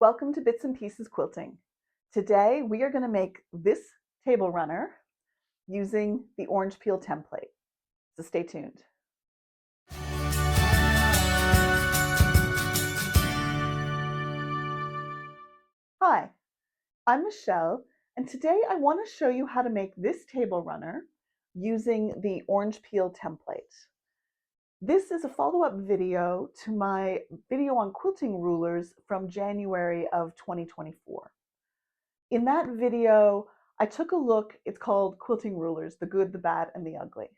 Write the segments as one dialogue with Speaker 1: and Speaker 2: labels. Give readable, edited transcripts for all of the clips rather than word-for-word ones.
Speaker 1: Welcome to Bits and Pieces Quilting. Today we are going to make this table runner using the orange peel template. So stay tuned. Hi, I'm Michelle, and today I want to show you how to make this table runner using the orange peel template. This is a follow-up video to my video on quilting rulers from January of 2024. In that video, I took a look, it's called Quilting Rulers, the good, the bad, and the ugly.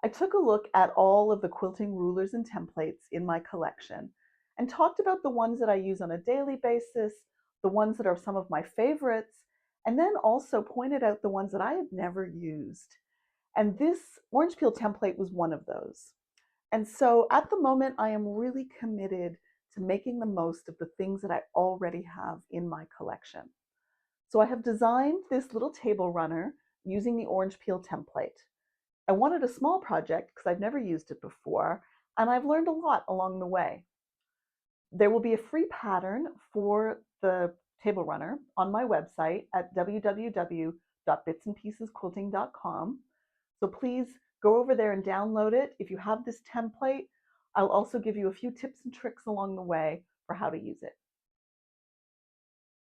Speaker 1: I took a look at all of the quilting rulers and templates in my collection and talked about the ones that I use on a daily basis, the ones that are some of my favorites, and then also pointed out the ones that I had never used. And this orange peel template was one of those. And so at the moment, I am really committed to making the most of the things that I already have in my collection. So I have designed this little table runner using the orange peel template. I wanted a small project because I've never used it before, and I've learned a lot along the way. There will be a free pattern for the table runner on my website at www.bitsandpiecesquilting.com. So please go over there and download it. If you have this template, I'll also give you a few tips and tricks along the way for how to use it.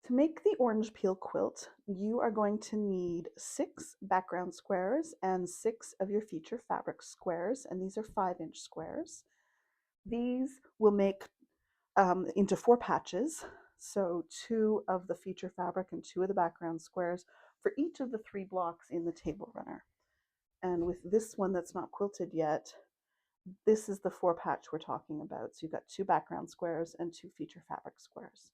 Speaker 1: To make the orange peel quilt, you are going to need 6 background squares and 6 of your feature fabric squares, and these are 5-inch squares. These will make into 4 patches, so 2 of the feature fabric and 2 of the background squares for each of the 3 blocks in the table runner. And with this one that's not quilted yet, this is the 4 patch we're talking about. So you've got 2 background squares and 2 feature fabric squares.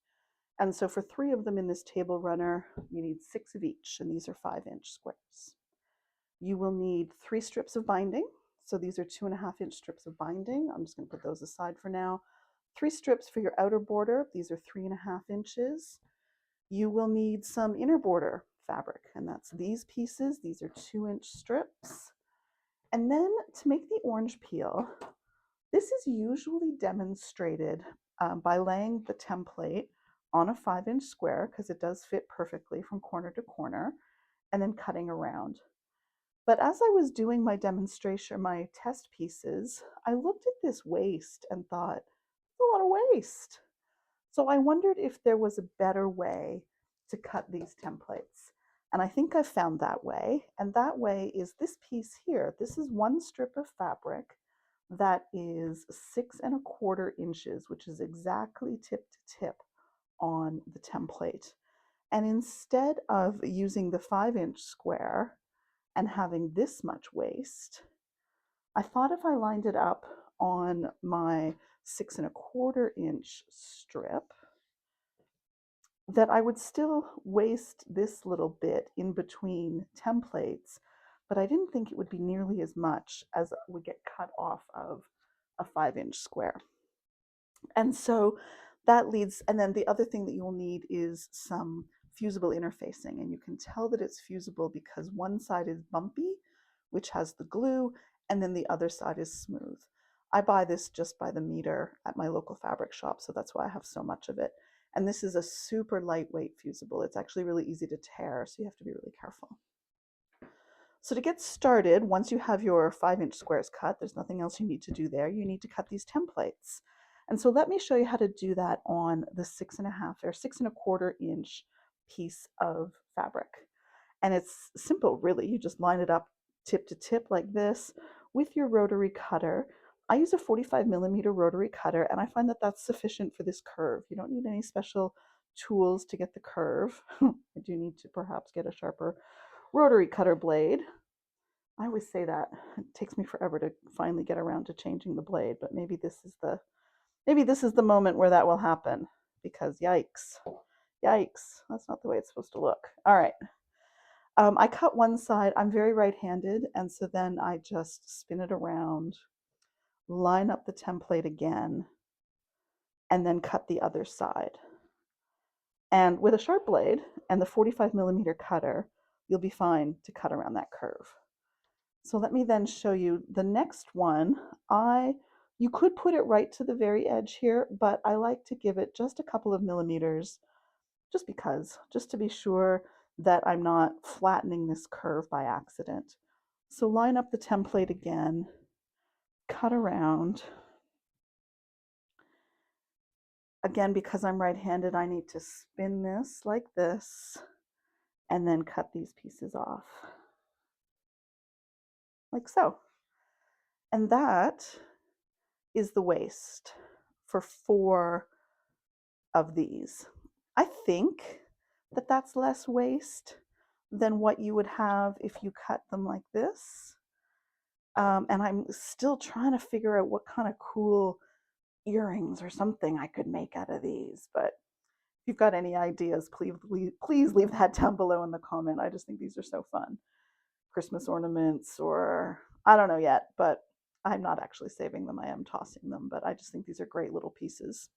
Speaker 1: And so for 3 of them in this table runner, you need 6 of each, and these are 5-inch squares. You will need 3 strips of binding. So these are 2.5-inch strips of binding. I'm just going to put those aside for now. 3 strips for your outer border. These are 3.5 inches. You will need some inner border fabric, and that's these pieces. These are 2-inch strips. And then to make the orange peel, this is usually demonstrated by laying the template on a 5-inch square, because it does fit perfectly from corner to corner, and then cutting around. But as I was doing my demonstration, my test pieces, I looked at this waist and thought, it's a lot of waist. So I wondered if there was a better way to cut these templates. And I think I found that way. And that way is this piece here. This is 1 strip of fabric that is 6.25 inches, which is exactly tip to tip on the template. And instead of using the 5-inch square and having this much waist, I thought if I lined it up on my 6.25-inch strip, that I would still waste this little bit in between templates, but I didn't think it would be nearly as much as would get cut off of a 5-inch square. And so that leads, and then the other thing that you'll need is some fusible interfacing, and you can tell that it's fusible because one side is bumpy, which has the glue, and then the other side is smooth. I buy this just by the meter at my local fabric shop, so that's why I have so much of it. And this is a super lightweight fusible. It's actually really easy to tear, so you have to be really careful. So to get started, once you have your 5-inch squares cut, there's nothing else you need to do there. You need to cut these templates. And so let me show you how to do that on the 6.5 or 6.25 inch piece of fabric. And it's simple, really. You just line it up tip to tip like this with your rotary cutter. I use a 45mm rotary cutter, and I find that that's sufficient for this curve. You don't need any special tools to get the curve. I do need to perhaps get a sharper rotary cutter blade. I always say that. It takes me forever to finally get around to changing the blade, but maybe this is the moment where that will happen, because yikes, that's not the way it's supposed to look. All right. I cut one side. I'm very right-handed, and so then I just spin it around, line up the template again, and then cut the other side. And with a sharp blade and the 45mm cutter, you'll be fine to cut around that curve. So let me then show you the next one. I You could put it right to the very edge here, but I like to give it just a couple of millimeters, just because, just to be sure that I'm not flattening this curve by accident. So line up the template again, cut around. Again, because I'm right-handed, I need to spin this like this and then cut these pieces off, like so. And that is the waist for 4 of these. I think that that's less waste than what you would have if you cut them like this. And I'm still trying to figure out what kind of cool earrings or something I could make out of these. But if you've got any ideas, please leave that down below in the comment. I just think these are so fun. Christmas ornaments, or I don't know yet, but I'm not actually saving them. I am tossing them, but I just think these are great little pieces.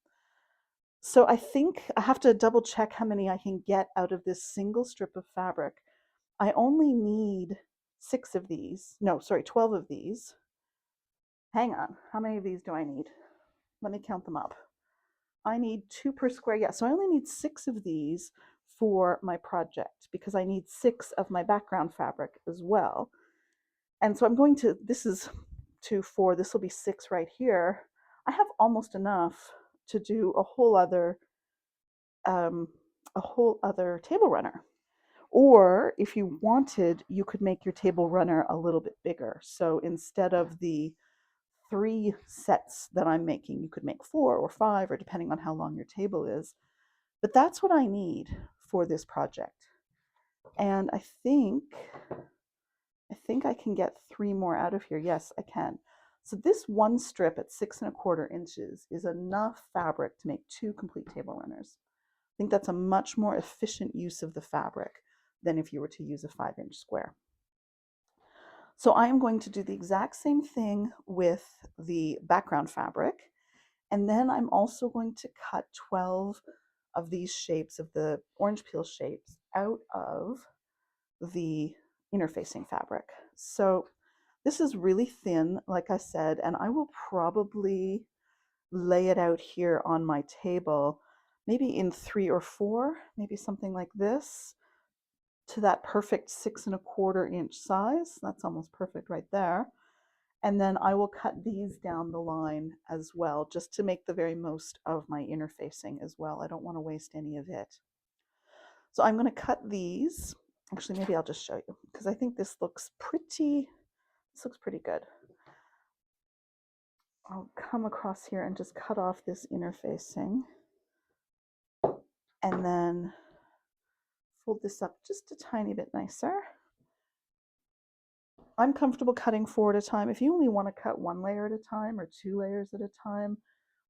Speaker 1: So I think I have to double check how many I can get out of this single strip of fabric. I only need 6 of these. No, sorry, 12 of these. Hang on. How many of these do I need? Let me count them up. I need 2 per square. Yeah, so I only need 6 of these for my project because I need 6 of my background fabric as well. And so I'm going to, this is 2, 4, this will be 6 right here. I have almost enough to do a whole other table runner. Or if you wanted, you could make your table runner a little bit bigger. So instead of the 3 sets that I'm making, you could make 4 or 5, or depending on how long your table is. But that's what I need for this project. And I think I can get 3 more out of here. Yes, I can. So this one strip at 6 1/4 inches is enough fabric to make 2 complete table runners. I think that's a much more efficient use of the fabric than if you were to use a 5-inch square. So I am going to do the exact same thing with the background fabric. And then I'm also going to cut 12 of these shapes, of the orange peel shapes, out of the interfacing fabric. So this is really thin, like I said, and I will probably lay it out here on my table, maybe in 3 or 4, maybe something like this, to that perfect 6 1/4 inch size. That's almost perfect right there. And then I will cut these down the line as well, just to make the very most of my interfacing as well. I don't want to waste any of it. So I'm going to cut these. Actually, maybe I'll just show you, because I think this looks pretty good. I'll come across here and just cut off this interfacing, and then fold this up just a tiny bit nicer. I'm comfortable cutting 4 at a time. If you only want to cut 1 layer at a time or 2 layers at a time,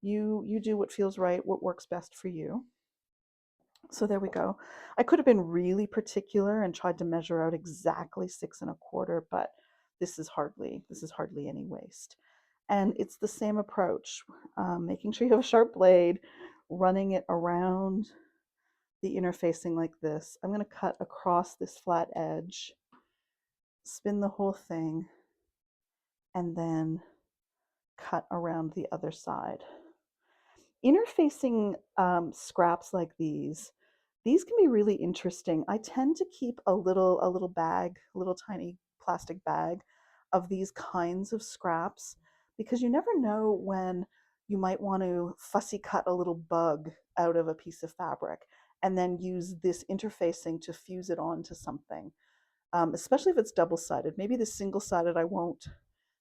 Speaker 1: you do what feels right, what works best for you. So there we go. I could have been really particular and tried to measure out exactly 6 1/4, but this is hardly any waste. And it's the same approach, making sure you have a sharp blade, running it around the interfacing like this. I'm going to cut across this flat edge, spin the whole thing, and then cut around the other side. Interfacing scraps like these can be really interesting. I tend to keep a little bag, a little tiny plastic bag of these kinds of scraps, because you never know when you might want to fussy cut a little bug out of a piece of fabric and then use this interfacing to fuse it onto something, especially if it's double-sided. Maybe the single-sided I won't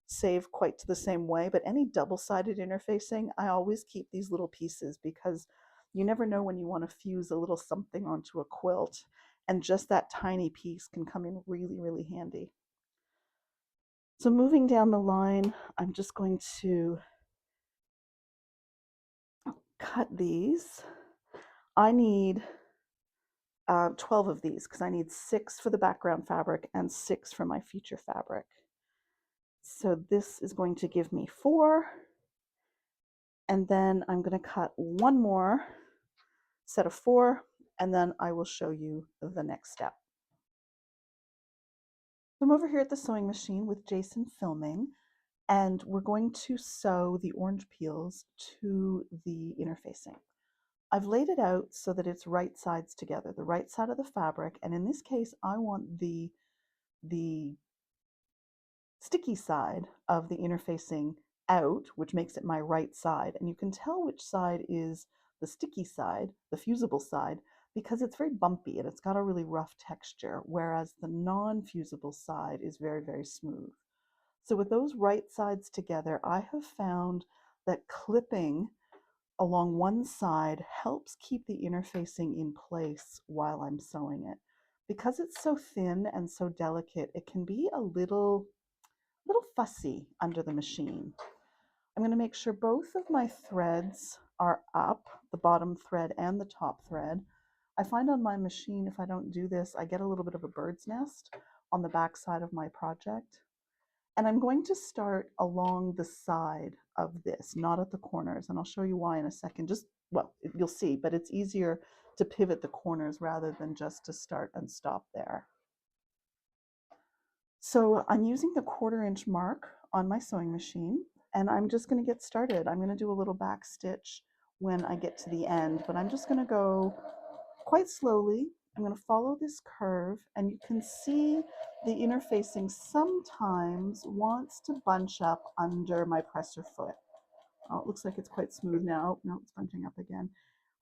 Speaker 1: save quite to the same way, but any double-sided interfacing, I always keep these little pieces, because you never know when you want to fuse a little something onto a quilt, and just that tiny piece can come in really, really handy. So moving down the line, I'm just going to cut these. I need 12 of these, because I need 6 for the background fabric and 6 for my feature fabric. So this is going to give me 4. And then I'm going to cut 1 more set of 4, and then I will show you the next step. I'm over here at the sewing machine with Jason filming, And we're going to sew the orange peels to the interfacing. I've laid it out so that it's right sides together, the right side of the fabric, and in this case I want the sticky side of the interfacing out, which makes it my right side. And you can tell which side is the sticky side, the fusible side, because it's very bumpy and it's got a really rough texture, whereas the non-fusible side is very, very smooth. So with those right sides together, I have found that clipping along one side helps keep the interfacing in place while I'm sewing it. Because it's so thin and so delicate, it can be a little fussy under the machine. I'm going to make sure both of my threads are up, the bottom thread and the top thread. I find on my machine, if I don't do this, I get a little bit of a bird's nest on the back side of my project. And I'm going to start along the side of this, not at the corners. And I'll show you why in a second. Just, well, you'll see, but it's easier to pivot the corners rather than just to start and stop there. So I'm using the 1/4 inch mark on my sewing machine, and I'm just going to get started. I'm going to do a little back stitch when I get to the end, but I'm just going to go quite slowly. I'm going to follow this curve, and you can see the interfacing sometimes wants to bunch up under my presser foot. Oh, it looks like it's quite smooth now. No, it's bunching up again.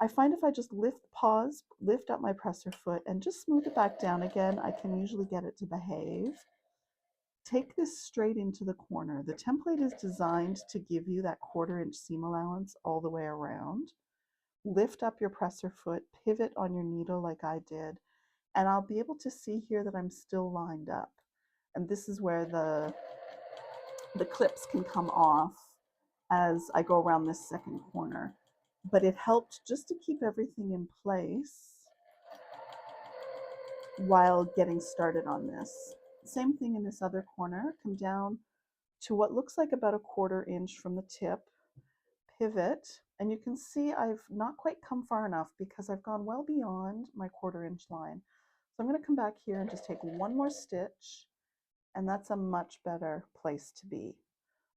Speaker 1: I find if I just pause, lift up my presser foot, and just smooth it back down again, I can usually get it to behave. Take this straight into the corner. The template is designed to give you that 1/4 inch seam allowance all the way around. Lift up your presser foot, pivot on your needle like I did, and I'll be able to see here that I'm still lined up. And this is where the clips can come off as I go around this second corner. But it helped just to keep everything in place while getting started on this. Same thing in this other corner. Come down to what looks like about a 1/4 inch from the tip, pivot, and you can see I've not quite come far enough because I've gone well beyond my 1/4 inch line. So I'm going to come back here and just take one more stitch, and that's a much better place to be.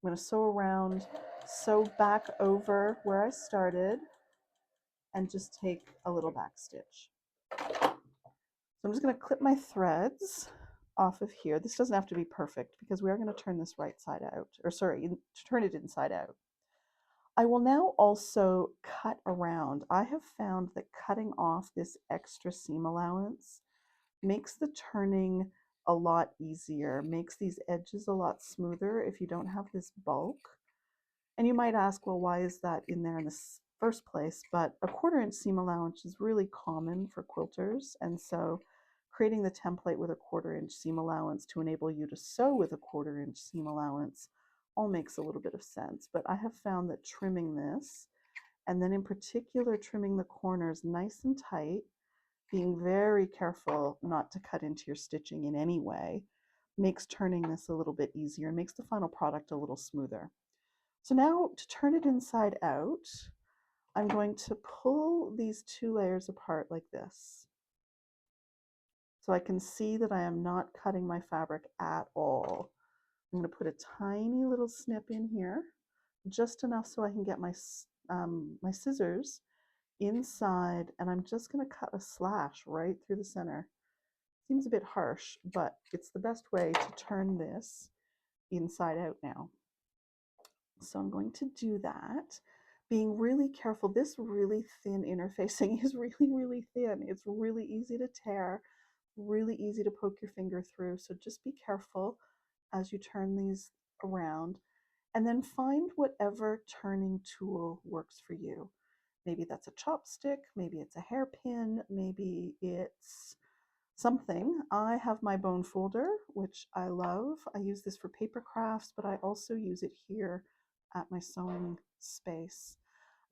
Speaker 1: I'm going to sew around, sew back over where I started, and just take a little back stitch. So I'm just going to clip my threads off of here. This doesn't have to be perfect because we are going to turn this right side out, or sorry, turn it inside out. I will now also cut around. I have found that cutting off this extra seam allowance makes the turning a lot easier, makes these edges a lot smoother if you don't have this bulk. And you might ask, well, why is that in there in the first place? But a 1/4 inch seam allowance is really common for quilters, and so creating the template with a 1/4 inch seam allowance to enable you to sew with a 1/4 inch seam allowance all makes a little bit of sense. But I have found that trimming this, and then in particular trimming the corners nice and tight, being very careful not to cut into your stitching in any way, makes turning this a little bit easier and makes the final product a little smoother. So now to turn it inside out, I'm going to pull these 2 layers apart like this. So I can see that I am not cutting my fabric at all. I'm going to put a tiny little snip in here, just enough so I can get my scissors inside, and I'm just going to cut a slash right through the center. Seems a bit harsh, but it's the best way to turn this inside out now. So I'm going to do that, being really careful. This really thin interfacing is really, really thin. It's really easy to tear, really easy to poke your finger through. So just be careful as you turn these around, and then find whatever turning tool works for you. Maybe that's a chopstick, maybe it's a hairpin, maybe it's something. I have my bone folder, which I love. I use this for paper crafts, but I also use it here at my sewing space.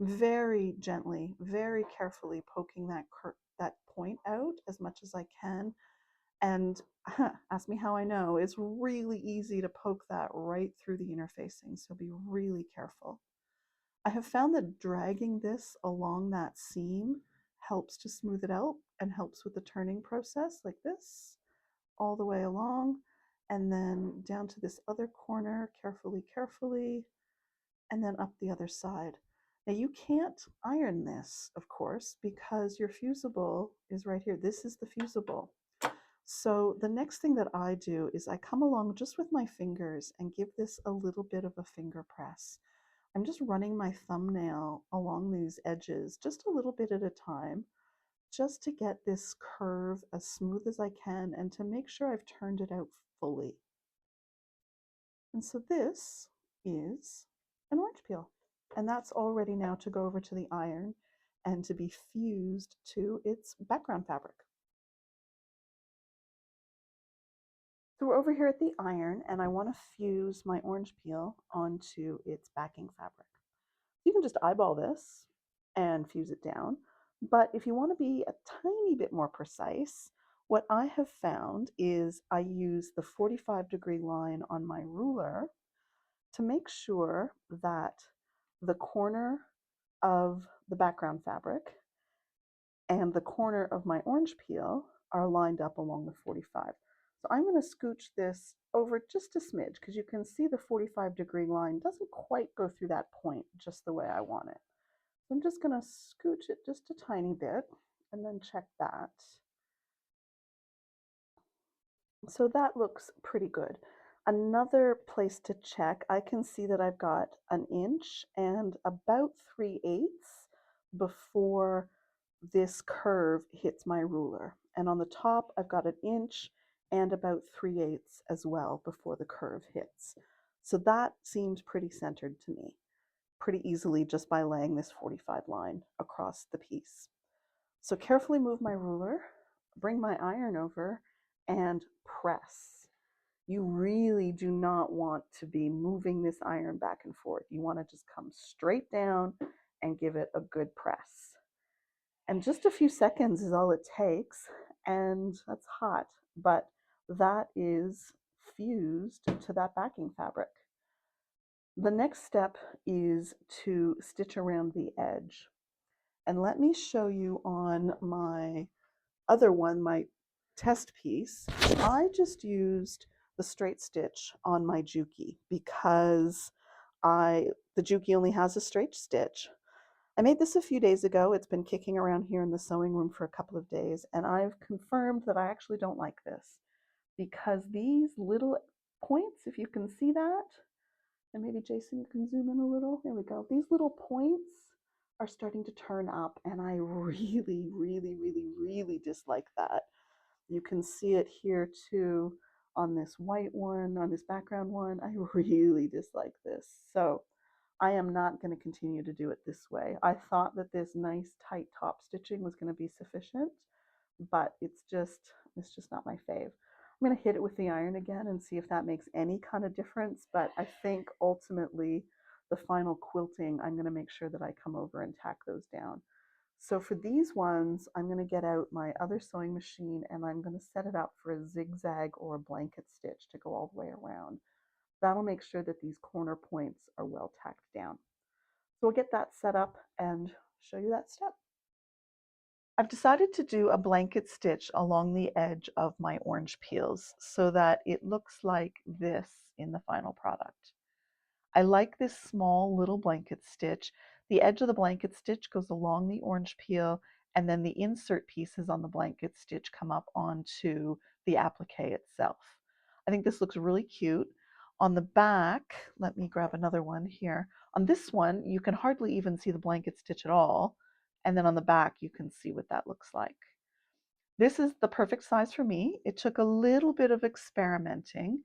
Speaker 1: Very gently, very carefully poking that point out as much as I can. And ask me how I know, it's really easy to poke that right through the interfacing, so be really careful. I have found that dragging this along that seam helps to smooth it out and helps with the turning process like this all the way along. and then down to this other corner, carefully, carefully, and then up the other side. Now you can't iron this, of course, because your fusible is right here. This is the fusible. So the next thing that I do is I come along just with my fingers and give this a little bit of a finger press. I'm just running my thumbnail along these edges just a little bit at a time, just to get this curve as smooth as I can and to make sure I've turned it out fully. And so this is an orange peel. And that's all ready now to go over to the iron and to be fused to its background fabric. So we're over here at the iron, and I want to fuse my orange peel onto its backing fabric. You can just eyeball this and fuse it down, but if you want to be a tiny bit more precise, what I have found is I use the 45-degree line on my ruler to make sure that the corner of the background fabric and the corner of my orange peel are lined up along the 45. So I'm going to scooch this over just a smidge because you can see the 45-degree line doesn't quite go through that point just the way I want it. So I'm just going to scooch it just a tiny bit and then check that. So that looks pretty good. Another place to check, I can see that I've got an inch and about 3/8 before this curve hits my ruler. And on the top, I've got an inch and about 3/8 as well before the curve hits. So that seems pretty centered to me, pretty easily just by laying this 45 line across the piece. So carefully move my ruler, bring my iron over, and press. You really do not want to be moving this iron back and forth. You want to just come straight down and give it a good press. And just a few seconds is all it takes, and that's hot, but that is fused to that backing fabric. The next step is to stitch around the edge. And let me show you on my other one, my test piece. I just used the straight stitch on my Juki because the Juki only has a straight stitch. I made this a few days ago. It's been kicking around here in the sewing room for a couple of days, and I've confirmed that I actually don't like this because these little points, if you can see that, and maybe Jason, you can zoom in a little. There we go. These little points are starting to turn up, and I really, really, really, really dislike that. You can see it here too on this white one, on this background one. I really dislike this. So I am not going to continue to do it this way. I thought that this nice tight top stitching was going to be sufficient, but it's just not my fave. I'm going to hit it with the iron again and see if that makes any kind of difference, but I think ultimately the final quilting, I'm going to make sure that I come over and tack those down. So for these ones, I'm going to get out my other sewing machine and I'm going to set it up for a zigzag or a blanket stitch to go all the way around. That'll make sure that these corner points are well tacked down. So we'll get that set up and show you that step. I've decided to do a blanket stitch along the edge of my orange peels so that it looks like this in the final product. I like this small little blanket stitch. The edge of the blanket stitch goes along the orange peel, and then the insert pieces on the blanket stitch come up onto the applique itself. I think this looks really cute. On the back, let me grab another one here. On this one, you can hardly even see the blanket stitch at all. And then on the back, you can see what that looks like. This is the perfect size for me. It took a little bit of experimenting.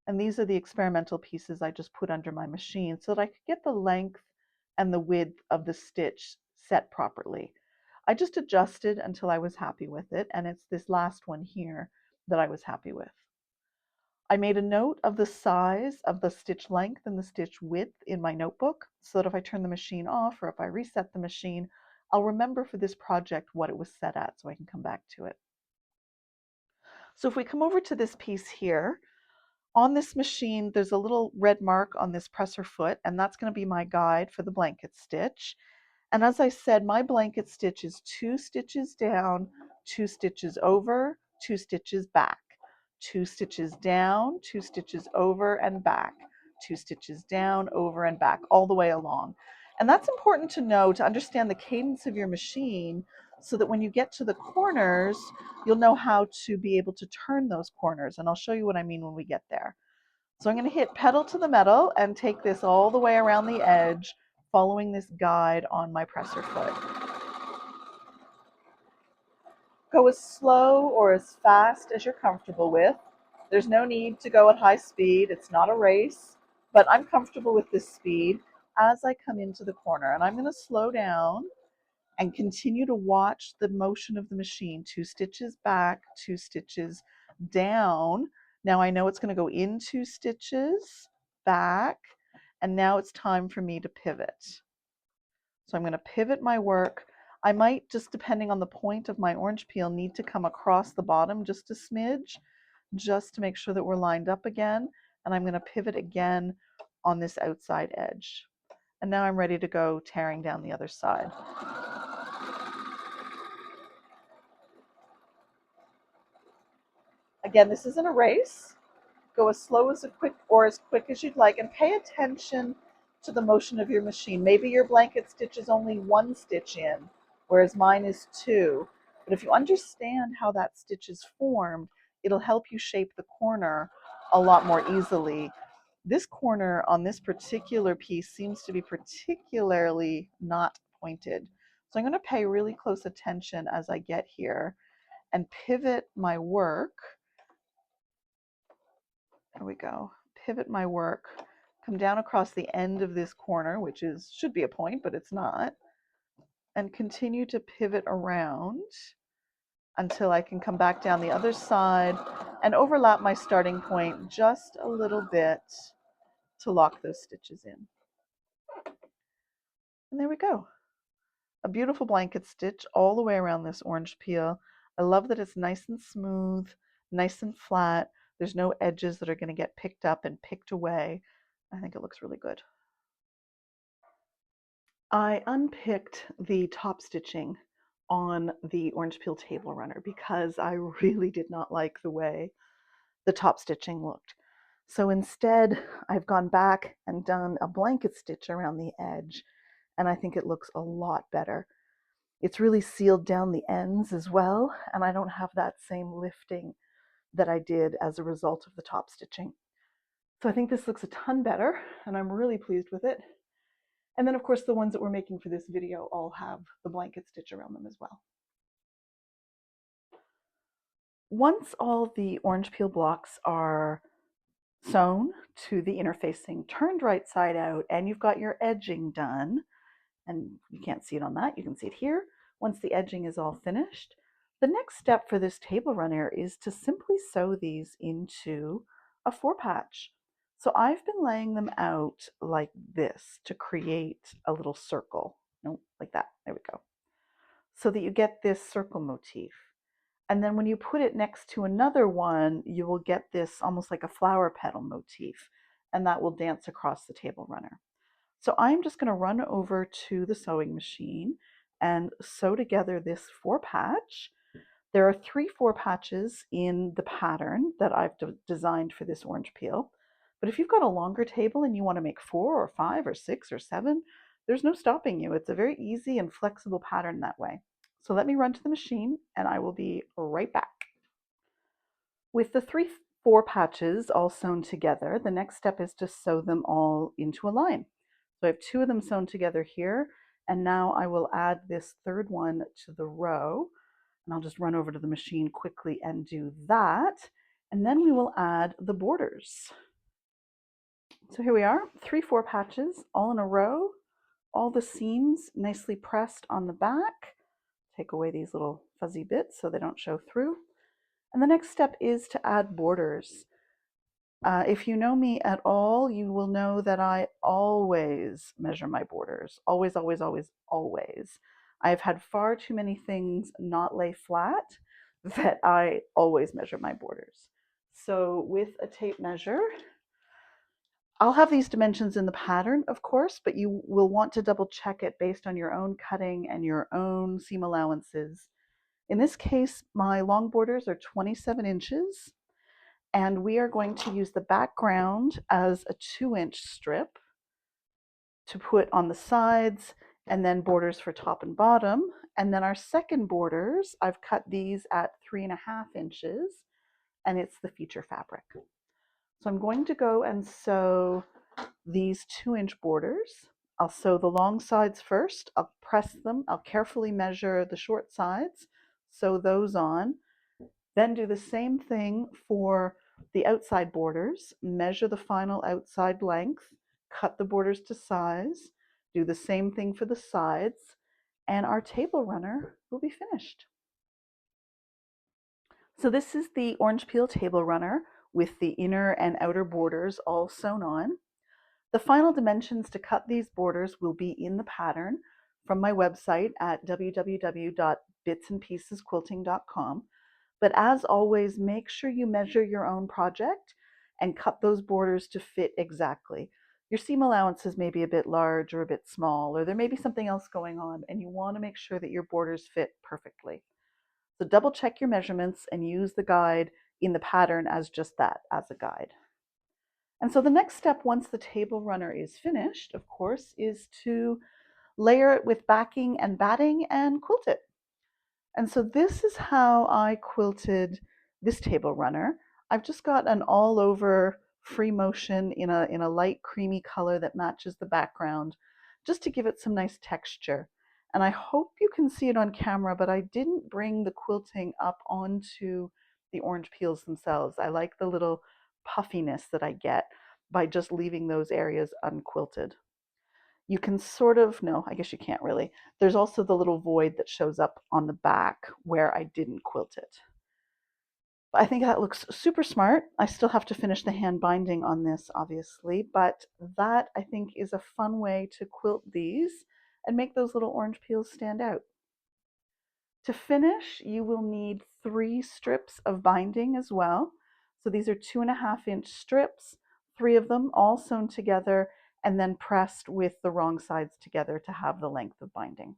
Speaker 1: And these are the experimental pieces I just put under my machine so that I could get the length and the width of the stitch set properly. I just adjusted until I was happy with it, and it's this last one here that I was happy with. I made a note of the size of the stitch length and the stitch width in my notebook so that if I turn the machine off or if I reset the machine, I'll remember for this project what it was set at so I can come back to it. So if we come over to this piece here, on this machine, there's a little red mark on this presser foot, and that's going to be my guide for the blanket stitch. And as I said, my blanket stitch is 2 stitches down, 2 stitches over, 2 stitches back. 2 stitches down, 2 stitches over and back, 2 stitches down, over and back, all the way along. And that's important to know, to understand the cadence of your machine, so that when you get to the corners, you'll know how to be able to turn those corners. And I'll show you what I mean when we get there. So I'm going to hit pedal to the metal and take this all the way around the edge, following this guide on my presser foot. Go as slow or as fast as you're comfortable with. There's no need to go at high speed. It's not a race, but I'm comfortable with this speed as I come into the corner. And I'm going to slow down and continue to watch the motion of the machine. 2 stitches back, 2 stitches down. Now I know it's going to go in 2 stitches, back, and now it's time for me to pivot. So I'm going to pivot my work. I might, just depending on the point of my orange peel, need to come across the bottom just a smidge, just to make sure that we're lined up again. And I'm going to pivot again on this outside edge. And now I'm ready to go tearing down the other side. Again, this isn't a race. Go as slow as as quick as you'd like, and pay attention to the motion of your machine. Maybe your blanket stitch is only 1 stitch in, whereas mine is 2. But if you understand how that stitch is formed, it'll help you shape the corner a lot more easily. This corner on this particular piece seems to be particularly not pointed. So I'm going to pay really close attention as I get here and pivot my work. There we go. Pivot my work, come down across the end of this corner, which should be a point, but it's not, and continue to pivot around until I can come back down the other side and overlap my starting point just a little bit to lock those stitches in. And there we go. A beautiful blanket stitch all the way around this orange peel. I love that it's nice and smooth, nice and flat. There's no edges that are going to get picked up and picked away. I think it looks really good. I unpicked the top stitching on the orange peel table runner because I really did not like the way the top stitching looked. So instead, I've gone back and done a blanket stitch around the edge, and I think it looks a lot better. It's really sealed down the ends as well, and I don't have that same lifting that I did as a result of the top stitching. So I think this looks a ton better, and I'm really pleased with it. And then, of course, the ones that we're making for this video all have the blanket stitch around them as well. Once all the orange peel blocks are sewn to the interfacing, turned right side out, and you've got your edging done, and you can't see it on that, you can see it here. Once the edging is all finished, the next step for this table runner is to simply sew these into a 4-patch. So I've been laying them out like this to create a little circle. No, like that. There we go. So that you get this circle motif. And then when you put it next to another one, you will get this almost like a flower petal motif, and that will dance across the table runner. So I'm just going to run over to the sewing machine and sew together this 4-patch. There are 3 4-patches in the pattern that I've designed for this orange peel. But if you've got a longer table and you want to make 4 or 5 or 6 or 7, there's no stopping you. It's a very easy and flexible pattern that way. So let me run to the machine and I will be right back. With the 3 4-patches all sewn together, the next step is to sew them all into a line. So I have 2 of them sewn together here, and now I will add this 3rd one to the row, and I'll just run over to the machine quickly and do that, and then we will add the borders. So here we are, 3 4-patches all in a row, all the seams nicely pressed on the back. Take away these little fuzzy bits so they don't show through. And the next step is to add borders. If you know me at all, you will know that I always measure my borders. Always, always, always, always. I've had far too many things not lay flat that I always measure my borders. So with a tape measure, I'll have these dimensions in the pattern, of course, but you will want to double check it based on your own cutting and your own seam allowances. In this case, my long borders are 27 inches. And we are going to use the background as a 2-inch strip to put on the sides, and then borders for top and bottom. And then our second borders, I've cut these at 3.5 inches, and it's the feature fabric. So I'm going to go and sew these 2-inch borders. I'll sew the long sides first. I'll press them. I'll carefully measure the short sides, sew those on. Then do the same thing for the outside borders. Measure the final outside length, cut the borders to size, do the same thing for the sides, and our table runner will be finished. So this is the orange peel table runner with the inner and outer borders all sewn on. The final dimensions to cut these borders will be in the pattern from my website at www.bitsandpiecesquilting.com. But as always, make sure you measure your own project and cut those borders to fit exactly. Your seam allowances may be a bit large or a bit small, or there may be something else going on, and you want to make sure that your borders fit perfectly. So double check your measurements and use the guide in the pattern as just that, as a guide. And so the next step once the table runner is finished, of course, is to layer it with backing and batting and quilt it. And so this is how I quilted this table runner. I've just got an all over free motion in a light creamy color that matches the background, just to give it some nice texture. And I hope you can see it on camera, but I didn't bring the quilting up onto the orange peels themselves. I like the little puffiness that I get by just leaving those areas unquilted. You can sort of, no, I guess you can't really. There's also the little void that shows up on the back where I didn't quilt it. I think that looks super smart. I still have to finish the hand binding on this, obviously, but that I think is a fun way to quilt these and make those little orange peels stand out. To finish, you will need 3 strips of binding as well. So these are 2.5-inch strips, 3 of them all sewn together and then pressed with the wrong sides together to have the length of binding.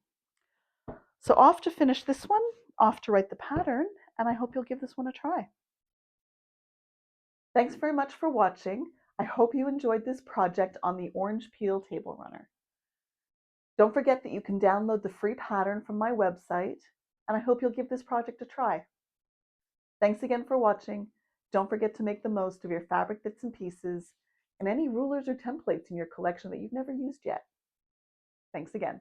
Speaker 1: So off to finish this one, off to write the pattern, and I hope you'll give this one a try. Thanks very much for watching. I hope you enjoyed this project on the orange peel table runner. Don't forget that you can download the free pattern from my website, and I hope you'll give this project a try. Thanks again for watching. Don't forget to make the most of your fabric bits and pieces and any rulers or templates in your collection that you've never used yet. Thanks again.